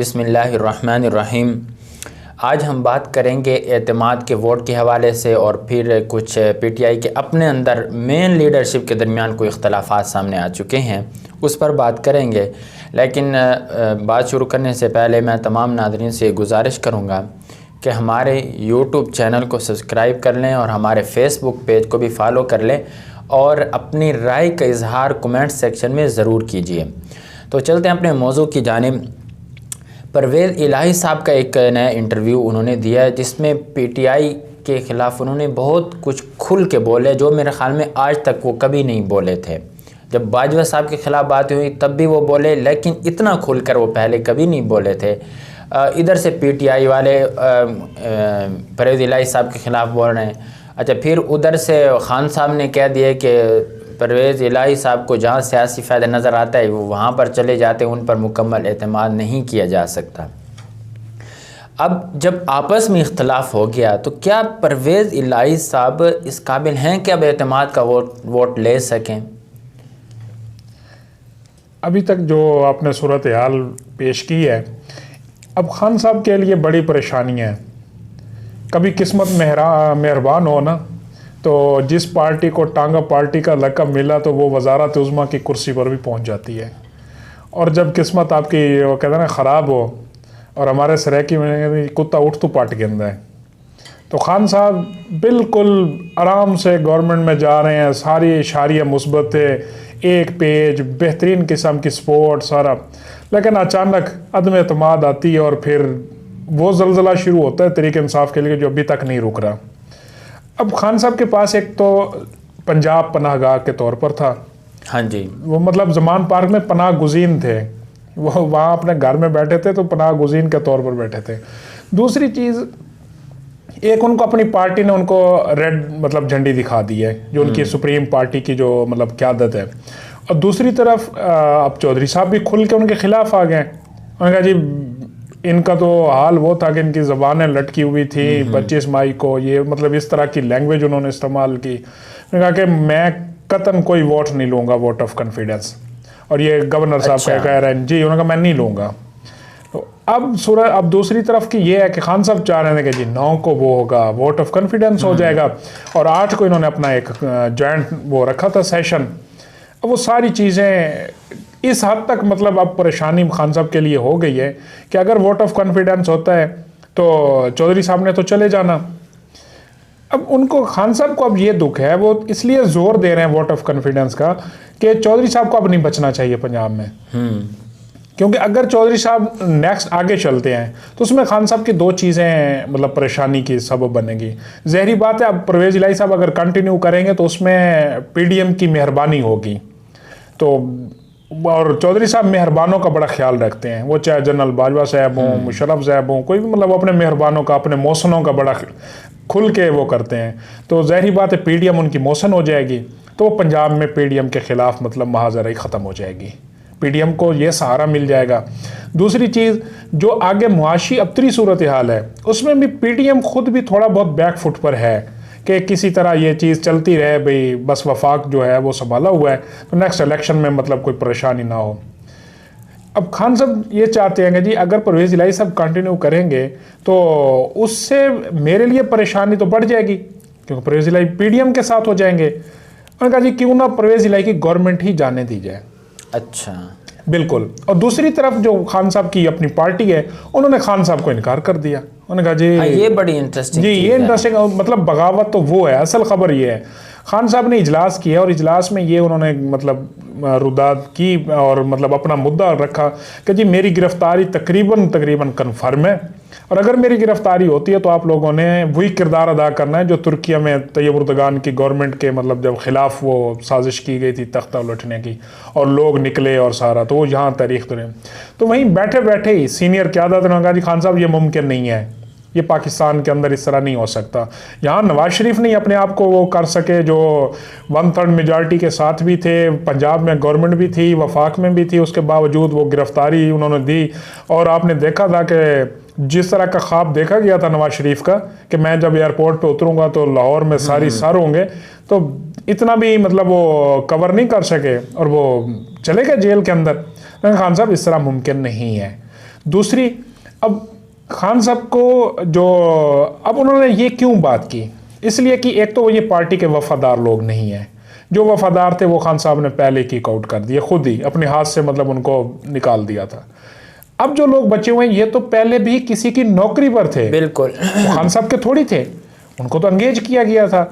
बिस्मिल्लाहिर्रहमानिर्रहीम। आज हम बात करेंगे एतमाद के वोट के हवाले से और फिर कुछ पीटीआई के अपने अंदर मेन लीडरशिप के दरमियान कोई इख्तलाफात सामने आ चुके हैं, उस पर बात करेंगे। लेकिन बात शुरू करने से पहले मैं तमाम नाज़रीन से गुजारिश करूँगा कि हमारे यूट्यूब चैनल को सब्सक्राइब कर लें और हमारे फेसबुक पेज को भी फॉलो कर लें और अपनी राय का इजहार कमेंट सेक्शन में ज़रूर कीजिए। तो चलते हैं अपने मौजू की जानिब। परवेज़ इलाही साहब का एक नया इंटरव्यू उन्होंने दिया है जिसमें पीटीआई के ख़िलाफ़ उन्होंने बहुत कुछ खुल के बोले जो मेरे ख़्याल में आज तक वो कभी नहीं बोले थे। जब बाजवा साहब के ख़िलाफ़ बातें हुई तब भी वो बोले, लेकिन इतना खुल कर वो पहले कभी नहीं बोले थे। इधर से पीटीआई वाले परवेज़ इलाही साहब के ख़िलाफ़ बोल रहे हैं। अच्छा, फिर उधर से खान साहब ने कह दिया कि परवेज़ इलाही साहब को जहाँ सियासी फ़ायदा नज़र आता है वो वहाँ पर चले जाते हैं, उन पर मुकम्मल एतमाद नहीं किया जा सकता। अब जब आपस में इख्तलाफ हो गया तो क्या परवेज़ इलाही साहब इस काबिल हैं कि अब एतमाद का वोट ले सकें? अभी तक जो आपने सूरत हाल पेश की है, अब खान साहब के लिए बड़ी परेशानी है। कभी किस्मत मेहरबान हो ना, तो जिस पार्टी को टांगा पार्टी का लक़ब मिला तो वो वज़ारत उज़्मा की कुर्सी पर भी पहुंच जाती है। और जब किस्मत आपकी वो कहते हैं ना ख़राब हो, और हमारे सराकी में कुत्ता उठ तो पाट के अंदर है, तो खान साहब बिल्कुल आराम से गवर्नमेंट में जा रहे हैं, सारी इशारियाँ मुस्बत है, एक पेज बेहतरीन किस्म की सपोर्ट सारा। लेकिन अचानक अदम एतमाद आती है और फिर वो ज़लज़ला शुरू होता है तहरीक इंसाफ के लिए, जो अभी तक नहीं रुक रहा। अब खान साहब के पास एक तो पंजाब पनाहगाह के तौर पर था, हाँ जी, वो मतलब ज़मान पार्क में पनाह गुज़ीन थे, वो वहाँ अपने घर में बैठे थे तो पनाह गुज़ीन के तौर पर बैठे थे। दूसरी चीज़, एक उनको अपनी पार्टी ने उनको रेड मतलब झंडी दिखा दी है, जो उनकी सुप्रीम पार्टी की जो मतलब क़यादत है। और दूसरी तरफ अब चौधरी साहब भी खुल के उनके ख़िलाफ़ आ गए। उन्होंने कहा जी इनका तो हाल वो था कि इनकी ज़बानें लटकी हुई थी 25 मई को, ये मतलब इस तरह की लैंग्वेज उन्होंने इस्तेमाल की। उन्होंने कहा कि मैं कतन कोई वोट नहीं लूँगा, वोट ऑफ कॉन्फिडेंस। और ये गवर्नर साहब अच्छा। कह रहे हैं जी, उन्होंने कहा मैं नहीं लूँगा। तो अब दूसरी तरफ की ये है कि खान साहब चाह रहे हैं कि जी 9 को वो होगा, वोट ऑफ कॉन्फिडेंस हो जाएगा, और 8 को इन्होंने अपना एक जॉइंट वो रखा था सेशन। अब वो सारी चीज़ें इस हद तक मतलब अब परेशानी खान साहब के लिए हो गई है कि अगर वोट ऑफ कॉन्फिडेंस होता है तो चौधरी साहब ने तो चले जाना। अब उनको खान साहब को अब ये दुख है, वो इसलिए जोर दे रहे हैं वोट ऑफ कॉन्फिडेंस का कि चौधरी साहब को अब नहीं बचना चाहिए पंजाब में। क्योंकि अगर चौधरी साहब नेक्स्ट आगे चलते हैं तो उसमें खान साहब की दो चीज़ें मतलब परेशानी की सबब बनेगी। ज़हरी बात है, अब परवेज़ इलाही साहब अगर कंटिन्यू करेंगे तो उसमें पीडीएम की मेहरबानी होगी। तो और चौधरी साहब मेहरबानों का बड़ा ख्याल रखते हैं, वो चाहे जनरल बाजवा साहब हों, मुशर्रफ साहब हों, कोई भी मतलब अपने मेहरबानों का, अपने मौसनों का बड़ा खुल के वो करते हैं। तो ज़ाहिर बात है पीडीएम उनकी मौसन हो जाएगी, तो वो पंजाब में पीडीएम के ख़िलाफ़ मतलब महाजराई ख़त्म हो जाएगी, पीडीएम को ये सहारा मिल जाएगा। दूसरी चीज़, जो आगे मुआशी अबतरी सूरत हाल है उसमें भी पीडीएम खुद भी थोड़ा बहुत बैक फुट पर है कि किसी तरह ये चीज़ चलती रहे, भाई बस वफाक जो है वो संभाला हुआ है, तो नेक्स्ट इलेक्शन में मतलब कोई परेशानी ना हो। अब खान साहब ये चाहते हैं कि जी अगर परवेज़ इलाही साहब कंटिन्यू करेंगे तो उससे मेरे लिए परेशानी तो बढ़ जाएगी, क्योंकि परवेज़ इलाही पीडीएम के साथ हो जाएंगे। उन्होंने कहा जी क्यों ना परवेज़ इलाही की गवर्नमेंट ही जाने दी जाए। अच्छा, बिल्कुल। और दूसरी तरफ जो खान साहब की अपनी पार्टी है, उन्होंने खान साहब को इनकार कर दिया। उन्होंने कहा जी ये बड़ी इंटरेस्टिंग जी, ये इंटरेस्टिंग मतलब बगावत तो वो है। असल खबर ये है, खान साहब ने इजलास किया और इजलास में ये उन्होंने मतलब रुदाद की और मतलब अपना मुद्दा रखा कि जी मेरी गिरफ्तारी तकरीबन कन्फर्म है, और अगर मेरी गिरफ्तारी होती है तो आप लोगों ने वही किरदार अदा करना है जो तुर्किया में तैयब उर्दगान की गवर्नमेंट के मतलब जब खिलाफ वो साजिश की गई थी तख्ता उलटने की और लोग निकले और सारा, तो वो यहाँ तारीख तो वहीं बैठे बैठे ही सीनियर क़यादत ने कहा जी खान साहब ये मुमकिन नहीं है, ये पाकिस्तान के अंदर इस तरह नहीं हो सकता। यहाँ नवाज शरीफ नहीं अपने आप को वो कर सके जो 1/3 मेजॉरिटी के साथ भी थे, पंजाब में गवर्नमेंट भी थी, वफाक में भी थी, उसके बावजूद वो गिरफ्तारी उन्होंने दी। और आपने देखा था कि जिस तरह का ख्वाब देखा गया था नवाज शरीफ का कि मैं जब एयरपोर्ट पे उतरूंगा तो लाहौर में सारी सर होंगे, तो इतना भी मतलब वो कवर नहीं कर सके और वो चले गए जेल के अंदर। खान साहब इस तरह मुमकिन नहीं है। दूसरी, अब खान साहब को जो अब उन्होंने ये क्यों बात की, इसलिए कि एक तो ये पार्टी के वफादार लोग नहीं हैं, जो वफादार थे वो खान साहब ने पहले किक आउट कर दिए, खुद ही अपने हाथ से मतलब उनको निकाल दिया था। अब जो लोग बचे हुए हैं ये तो पहले भी किसी की नौकरी पर थे, बिल्कुल खान साहब के थोड़ी थे, उनको तो एंगेज किया गया था,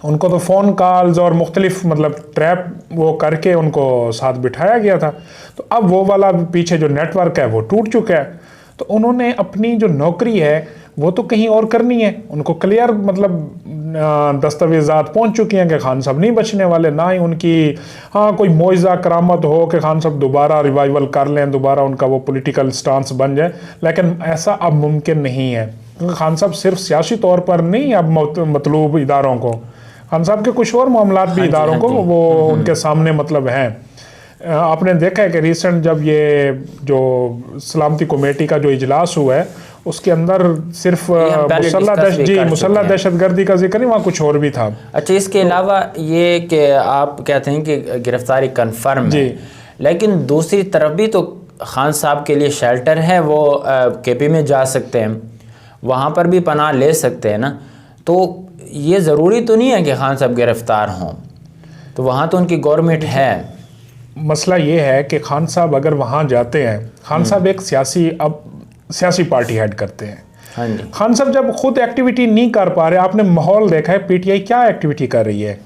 उनको तो फ़ोन कॉल्स और मुख्तलिफ मतलब ट्रैप वो करके उनको साथ बिठाया गया था। तो अब वो वाला पीछे जो नेटवर्क है वो टूट चुका है, तो उन्होंने अपनी जो नौकरी है वो तो कहीं और करनी है। उनको क्लियर मतलब दस्तावेज़ात पहुंच चुकी हैं कि खान साहब नहीं बचने वाले, ना ही उनकी कोई मोइज़ा करामत हो कि खान साहब दोबारा रिवाइवल कर लें, दोबारा उनका वो पॉलिटिकल स्टांस बन जाए, लेकिन ऐसा अब मुमकिन नहीं है क्योंकि खान साहब सिर्फ सियासी तौर पर नहीं अब मतलूब इदारों को, खान साहब के कुछ और मामलात भी इदारों को वो उनके सामने मतलब हैं। आपने देखा है कि रिसेंट जब ये जो सलामती कमेटी का जो इजलास हुआ है उसके अंदर सिर्फ मुसल्ला दहशतगर्दी का जिक्र नहीं, वहाँ कुछ और भी था। अच्छा, इसके अलावा ये कि आप कहते हैं कि गिरफ्तारी कन्फर्म है, लेकिन दूसरी तरफ भी तो खान साहब के लिए शेल्टर है, वो केपी में जा सकते हैं, वहाँ पर भी पनाह ले सकते हैं ना, तो ये ज़रूरी तो नहीं है कि खान साहब गिरफ्तार हों, तो वहाँ तो उनकी गवर्नमेंट है। मसला ये है कि खान साहब अगर वहाँ जाते हैं, खान साहब एक सियासी पार्टी हेड करते हैं। हाँ जी। खान साहब जब खुद एक्टिविटी नहीं कर पा रहे, आपने माहौल देखा है पीटीआई क्या एक्टिविटी कर रही है,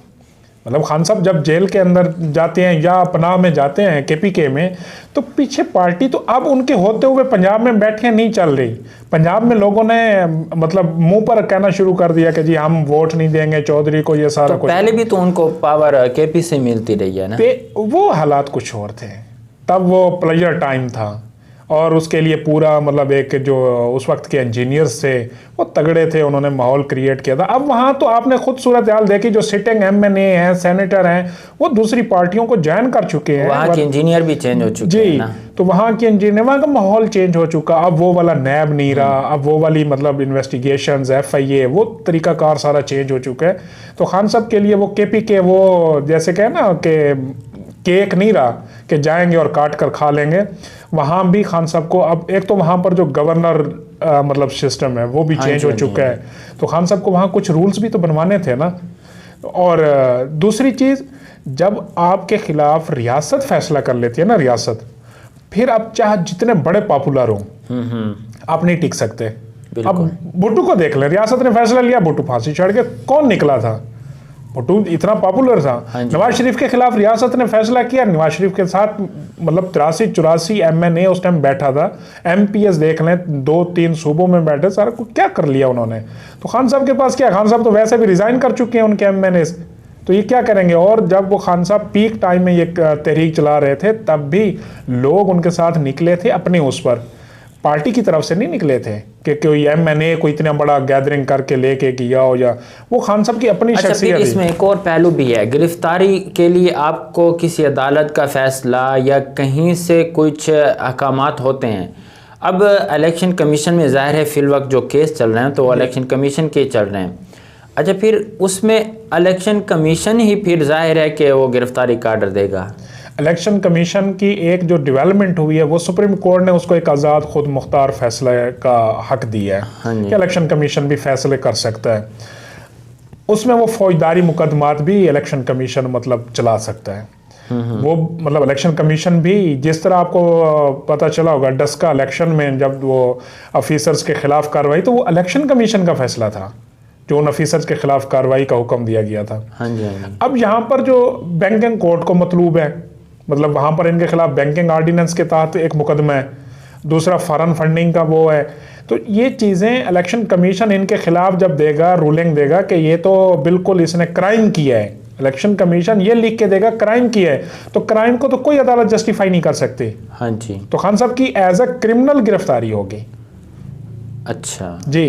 मतलब खान साहब जब जेल के अंदर जाते हैं या पनाह में जाते हैं केपीके में, तो पीछे पार्टी तो अब उनके होते हुए पंजाब में बैठे नहीं चल रही। पंजाब में लोगों ने मतलब मुंह पर कहना शुरू कर दिया कि जी हम वोट नहीं देंगे चौधरी को, ये सारा तो पहले भी तो उनको पावर केपी से मिलती रही है ना, वो हालात कुछ और थे, तब वो प्लेजर टाइम था और उसके लिए पूरा मतलब एक जो उस वक्त के इंजीनियर्स थे वो तगड़े थे, उन्होंने माहौल क्रिएट किया था। अब वहाँ तो आपने खुद सूरत हाल देखी, जो सिटिंग एमएनए हैं, सेनेटर हैं, वो दूसरी पार्टियों को ज्वाइन कर चुके हैं, वहाँ के इंजीनियर भी चेंज हो चुके हैं ना, तो वहाँ के इंजीनियर, वहाँ का माहौल चेंज हो चुका। अब वो वाला नैब नहीं रहा, अब वो वाली मतलब इन्वेस्टिगेशंस FIA वो तरीकाकार सारा चेंज हो चुका है। तो खान साहब के लिए वो केपीके वो जैसे कहे ना कि केक नहीं रहा कि जाएंगे और काट कर खा लेंगे, वहाँ भी खान साहब को अब एक तो वहाँ पर जो गवर्नर मतलब सिस्टम है वो भी चेंज हो चुका है, तो खान साहब को वहाँ कुछ रूल्स भी तो बनवाने थे ना। और दूसरी चीज़, जब आपके खिलाफ रियासत फैसला कर लेती है ना, रियासत, फिर अब चाहे जितने बड़े पॉपुलर हो आप नहीं टिक सकते। अब भुट्टो को देख लें, रियासत ने फैसला लिया, भुट्टो फांसी चढ़ के, कौन निकला था, भुट्टो इतना पॉपुलर था। नवाज शरीफ के खिलाफ रियासत ने फैसला किया, नवाज शरीफ के साथ मतलब 83-84 MNA उस टाइम बैठा था, MPs देख लें 2-3 सूबों में बैठे, सारा कुछ क्या कर लिया उन्होंने। तो खान साहब के पास क्या, खान साहब तो वैसे भी रिजाइन कर चुके हैं उनके MNAs, तो ये क्या करेंगे। और जब वो खान साहब पीक टाइम में ये तहरीक चला रहे थे तब भी लोग उनके साथ निकले थे, अपने उस पर पार्टी की तरफ से नहीं निकले थे कि कोई MNA कोई इतना बड़ा गैदरिंग करके लेके किया हो, या वो खान साहब की अपनी शख्सियत। इसमें एक और पहलू भी है, गिरफ्तारी के लिए आपको किसी अदालत का फैसला या कहीं से कुछ अहकामात होते हैं। अब इलेक्शन कमीशन में ज़ाहिर है फिल वक्त जो केस चल रहे हैं तो इलेक्शन कमीशन के चल रहे हैं। अच्छा, फिर उसमें इलेक्शन कमीशन ही फिर जाहिर है कि वो गिरफ्तारी का आर्डर देगा। इलेक्शन कमीशन की एक जो डेवलपमेंट हुई है वो सुप्रीम कोर्ट ने उसको एक आज़ाद खुद मुख्तार फैसले का हक दिया है कि इलेक्शन कमीशन भी फैसले कर सकता है। उसमें वो फौजदारी मुकदमात भी इलेक्शन कमीशन मतलब चला सकता है। वो मतलब इलेक्शन कमीशन भी, जिस तरह आपको पता चला होगा डस्का इलेक्शन में जब वो ऑफिसर्स के खिलाफ कार्रवाई, तो वो इलेक्शन कमीशन का फैसला था जो उन ऑफिसर्स के खिलाफ कार्रवाई का हुक्म दिया गया था। अब यहाँ पर जो बैंकिंग कोर्ट को मतलूब है, मतलब वहाँ पर इनके खिलाफ बैंकिंग ऑर्डिनेंस के तहत एक मुकदमा है, दूसरा फॉरेन फंडिंग का वो है, तो ये चीज़ें इलेक्शन कमीशन इनके खिलाफ जब देगा, रूलिंग देगा कि ये तो बिल्कुल इसने क्राइम किया है, इलेक्शन कमीशन ये लिख के देगा क्राइम किया है, तो क्राइम को तो कोई अदालत जस्टिफाई नहीं कर सकती। हाँ जी, तो खान साहब की एज अ क्रिमिनल गिरफ्तारी होगी। अच्छा जी।